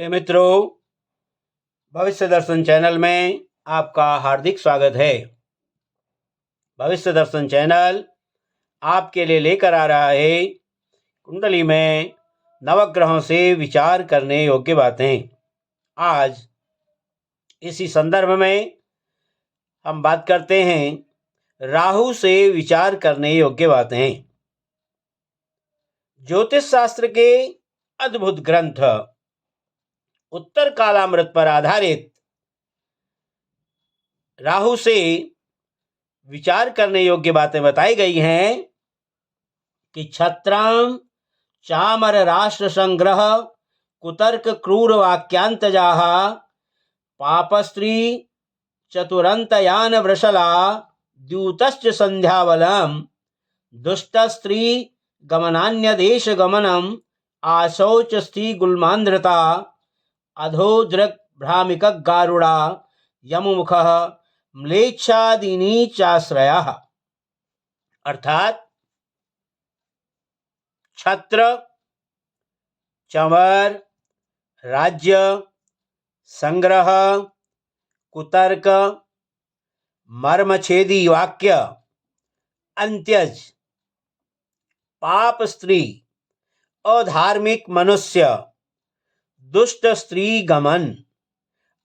प्रिय मित्रों, भविष्य दर्शन चैनल में आपका हार्दिक स्वागत है। भविष्य दर्शन चैनल आपके लिए लेकर आ रहा है कुंडली में नवग्रहों से विचार करने योग्य बातें। आज इसी संदर्भ में हम बात करते हैं राहु से विचार करने योग्य बातें। ज्योतिष शास्त्र के अद्भुत ग्रंथ उत्तर कालामृत पर आधारित राहु से विचार करने योग्य बातें बताई गई हैं कि छत्राम चामर राष्ट्र संग्रह कुतर्क क्रूर वाक्यांतजाः पापस्त्री चतुरंतयान वृषला द्यूतश्च संध्यावलम दुष्टस्त्री गमनान्यदेश गमनम आशौच स्त्री गुल्मांध्रता अधोदृक् भ्रामिक गारुड़ा यमुमुख म्लेच्छादीनी चाश्रयाः। अर्थात छत्र, चमर, राज्य, संग्रह, कुतर्क, मर्मछेदी वाक्य, अंत्यज, पाप स्त्री, अधार्मिक मनुष्य, दुष्ट स्त्री गमन,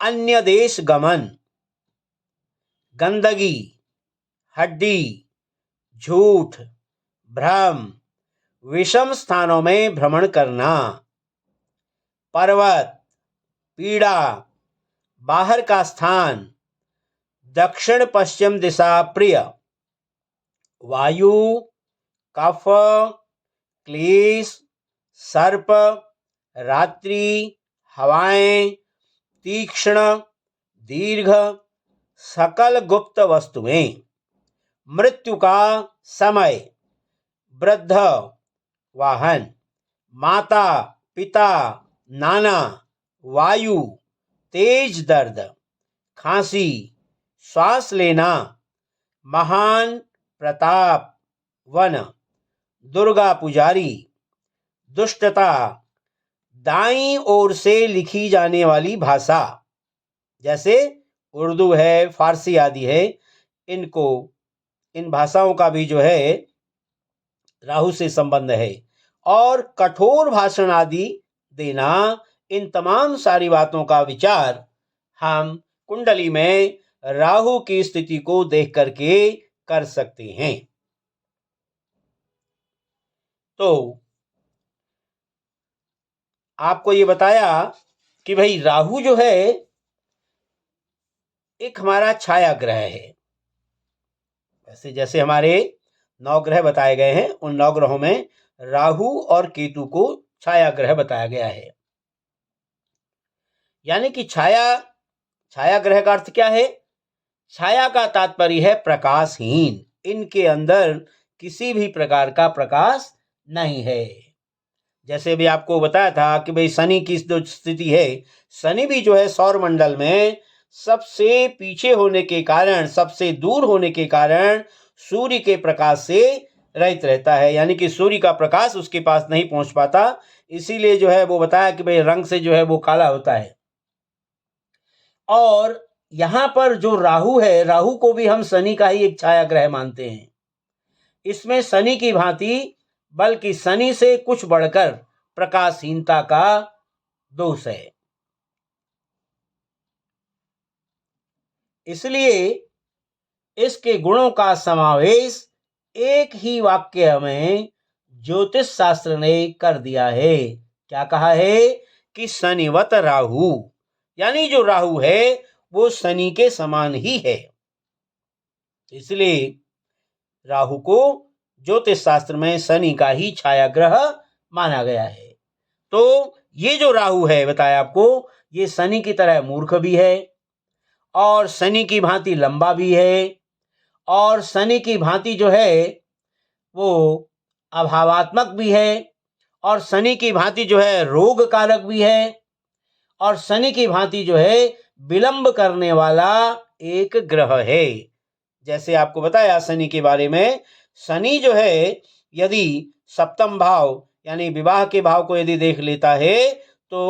अन्य देश गमन, गंदगी, हड्डी, झूठ, भ्रम, विषम स्थानों में भ्रमण करना, पर्वत, पीड़ा, बाहर का स्थान, दक्षिण पश्चिम दिशा प्रिय, वायु, कफ, क्लेश, सर्प, रात्रि, हवाएं, तीक्ष्ण, दीर्घ, सकल गुप्त वस्तुएं, मृत्यु का समय, वृद्ध, वाहन, माता, पिता, नाना, वायु, तेज दर्द, खांसी, श्वास लेना, महान प्रताप, वन, दुर्गा पुजारी, दुष्टता, दाईं ओर से लिखी जाने वाली भाषा जैसे उर्दू है, फारसी आदि है। इन भाषाओं का भी जो है राहु से संबंध है। और कठोर भाषण आदि देना, इन तमाम सारी बातों का विचार हम कुंडली में राहु की स्थिति को देख करके कर सकते हैं। तो आपको ये बताया कि भाई राहु जो है एक हमारा छाया ग्रह है। ऐसे जैसे हमारे 9 ग्रह बताए गए हैं, उन 9 ग्रहों में राहु और केतु को छाया ग्रह बताया गया है। यानी कि छाया ग्रह का अर्थ क्या है? छाया का तात्पर्य है प्रकाशहीन। इनके अंदर किसी भी प्रकार का प्रकाश नहीं है। जैसे भी आपको बताया था कि भाई शनि की जो स्थिति है, शनि भी जो है सौर मंडल में सबसे पीछे होने के कारण, सबसे दूर होने के कारण सूर्य के प्रकाश से रहित रहता है। यानी कि सूर्य का प्रकाश उसके पास नहीं पहुंच पाता। इसीलिए जो है वो बताया कि भाई रंग से जो है वो काला होता है। और यहां पर जो राहु है, राहु को भी हम शनि का ही एक छाया ग्रह मानते हैं। इसमें शनि की भांति, बल्कि शनि से कुछ बढ़कर प्रकाशहीनता का दोष है। इसलिए इसके गुणों का समावेश एक ही वाक्य में ज्योतिष शास्त्र ने कर दिया है। क्या कहा है? कि शनिवत राहु, यानी जो राहु है वो शनि के समान ही है। इसलिए राहु को ज्योतिष शास्त्र में शनि का ही छाया ग्रह माना गया है। तो ये जो राहु है बताया आपको, ये शनि की तरह मूर्ख भी है, और शनि की भांति लंबा भी है, और शनि की भांति जो है वो अभावात्मक भी है, और शनि की भांति जो है रोग कारक भी है, और शनि की भांति जो है विलंब करने वाला एक ग्रह है। जैसे आपको बताया शनि के बारे में, शनि जो है यदि सप्तम भाव यानी विवाह के भाव को यदि देख लेता है तो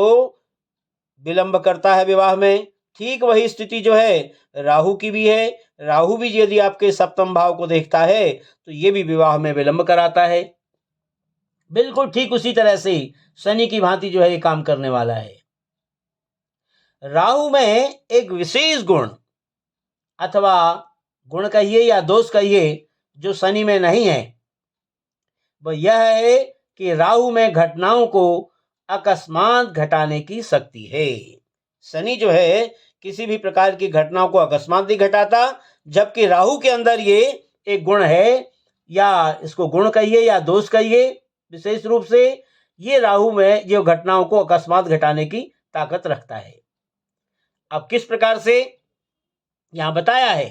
विलंब करता है विवाह में, ठीक वही स्थिति जो है राहु की भी है। राहु भी यदि आपके सप्तम भाव को देखता है तो ये भी विवाह में विलंब कराता है। बिल्कुल ठीक उसी तरह से शनि की भांति जो है ये काम करने वाला है। राहु में एक विशेष गुण अथवा गुण कहिए या दोष कहिए जो शनि में नहीं है, वह यह है कि राहु में घटनाओं को अकस्मात घटाने की शक्ति है। शनि जो है किसी भी प्रकार की घटनाओं को अकस्मात नहीं घटाता, जबकि राहु के अंदर ये एक गुण है, या इसको गुण कहिए या दोष कहिए, विशेष रूप से ये राहु में जो घटनाओं को अकस्मात घटाने की ताकत रखता है। अब किस प्रकार से यहां बताया है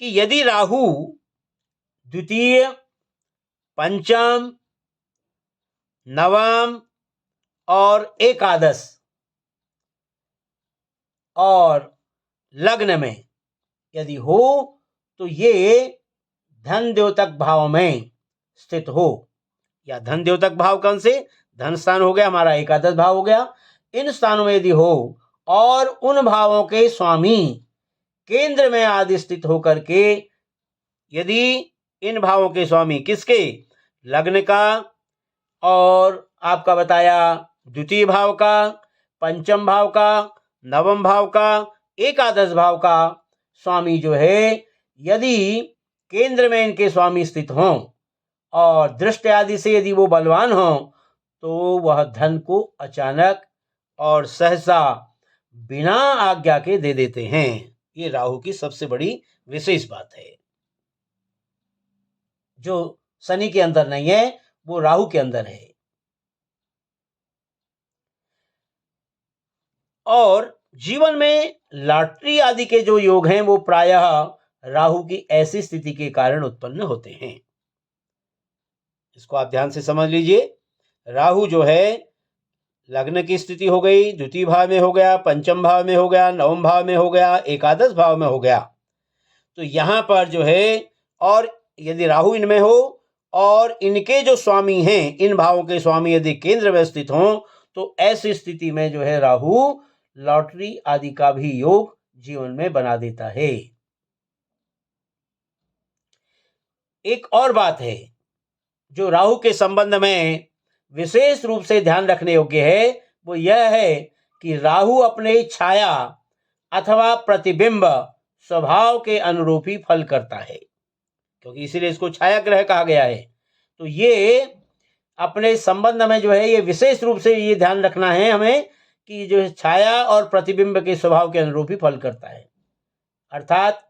कि यदि राहु द्वितीय, पंचम, नवम और एकादश और लग्न में यदि हो तो ये धन द्योतक भाव में स्थित हो, या धन द्योतक भाव कौन से, धन स्थान हो गया हमारा, एकादश भाव हो गया, इन स्थानों में यदि हो और उन भावों के स्वामी केंद्र में आदि स्थित होकर के, यदि इन भावों के स्वामी किसके, लग्न का और आपका बताया द्वितीय भाव का, पंचम भाव का, नवम भाव का, एकादश भाव का स्वामी जो है, यदि केंद्र में इनके स्वामी स्थित हों और दृष्टि आदि से यदि वो बलवान हों तो वह धन को अचानक और सहसा बिना आज्ञा के दे देते हैं। ये राहु की सबसे बड़ी विशेष बात है, जो शनि के अंदर नहीं है वो राहु के अंदर है। और जीवन में लॉटरी आदि के जो योग हैं वो प्रायः राहु की ऐसी स्थिति के कारण उत्पन्न होते हैं। इसको आप ध्यान से समझ लीजिए। राहु जो है लग्न की स्थिति हो गई, द्वितीय भाव में हो गया, पंचम भाव में हो गया, नवम भाव में हो गया, एकादश भाव में हो गया, तो यहां पर जो है, और यदि राहु इनमें हो और इनके जो स्वामी हैं, इन भावों के स्वामी यदि केंद्र में स्थित हों, तो ऐसी स्थिति में जो है राहु लॉटरी आदि का भी योग जीवन में बना देता है। एक और बात है जो राहु के संबंध में विशेष रूप से ध्यान रखने योग्य है, वो यह है कि राहु अपने छाया अथवा प्रतिबिंब स्वभाव के अनुरूप ही फल करता है, क्योंकि इसीलिए इसको छाया ग्रह कहा गया है। तो ये अपने संबंध में जो है ये विशेष रूप से ये ध्यान रखना है हमें कि जो छाया और प्रतिबिंब के स्वभाव के अनुरूप ही फल करता है। अर्थात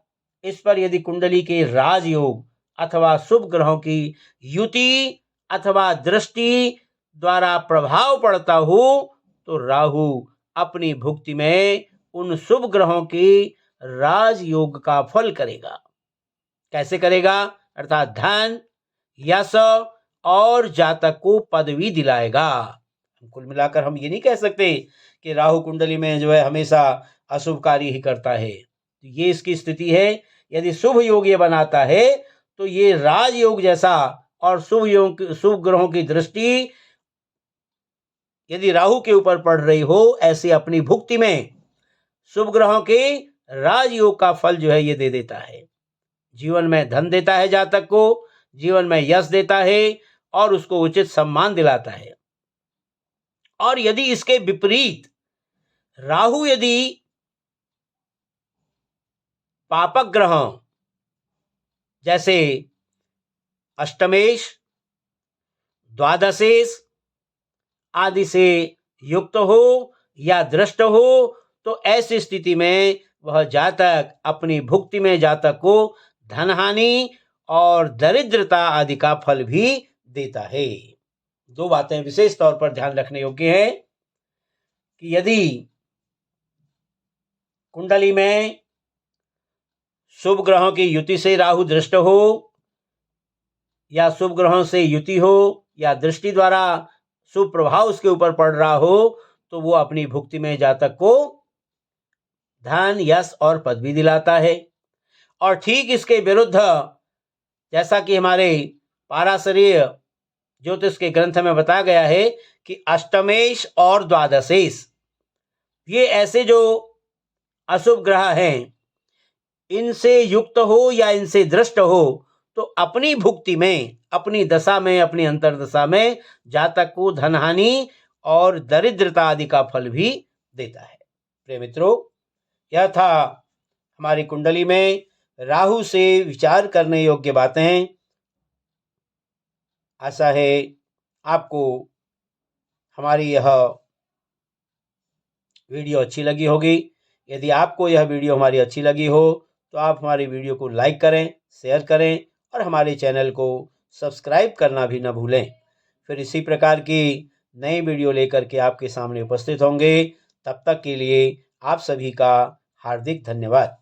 इस पर यदि कुंडली के राजयोग अथवा शुभ ग्रहों की युति अथवा दृष्टि द्वारा प्रभाव पड़ता हो तो राहु अपनी भुक्ति में उन शुभ ग्रहों की राजयोग का फल करेगा। कैसे करेगा? अर्थात धन, यश और जातक को पदवी दिलाएगा। कुल मिलाकर हम ये नहीं कह सकते कि राहु कुंडली में जो है हमेशा अशुभ कार्य ही करता है। ये इसकी स्थिति है। यदि शुभ योग ये बनाता है तो ये राजयोग जैसा और शुभ ग्रहों की दृष्टि यदि राहु के ऊपर पड़ रही हो, ऐसे अपनी भुक्ति में शुभ ग्रहों के राजयोग का फल जो है ये दे देता है। जीवन में धन देता है जातक को, जीवन में यश देता है और उसको उचित सम्मान दिलाता है। और यदि इसके विपरीत राहु यदि पापक ग्रहों जैसे अष्टमेश, द्वादशेश आदि से युक्त हो या दृष्ट हो, तो ऐसी स्थिति में वह जातक अपनी भुक्ति में जातक को धनहानि और दरिद्रता आदि का फल भी देता है। दो बातें विशेष तौर पर ध्यान रखने योग्य है कि यदि कुंडली में शुभ ग्रहों की युति से राहु दृष्ट हो या शुभ ग्रहों से युति हो या दृष्टि द्वारा शुभ प्रभाव उसके ऊपर पड़ रहा हो, तो वो अपनी भुक्ति में जातक को धन, यश और पदवी दिलाता है। और ठीक इसके विरुद्ध जैसा कि हमारे पाराशरीय ज्योतिष के ग्रंथ में बताया गया है कि अष्टमेश और द्वादशेश ये ऐसे जो अशुभ ग्रह हैं, इनसे युक्त हो या इनसे दृष्ट हो तो अपनी भुक्ति में, अपनी दशा में, अपनी अंतर्दशा में जातक को धनहानि और दरिद्रता आदि का फल भी देता है। प्रिय मित्रों, यह था हमारी कुंडली में राहु से विचार करने योग्य बातें। आशा है आपको हमारी यह वीडियो अच्छी लगी होगी। यदि आपको यह वीडियो हमारी अच्छी लगी हो तो आप हमारी वीडियो को लाइक करें, शेयर करें और हमारे चैनल को सब्सक्राइब करना भी न भूलें। फिर इसी प्रकार की नई वीडियो लेकर के आपके सामने उपस्थित होंगे। तब तक के लिए आप सभी का हार्दिक धन्यवाद।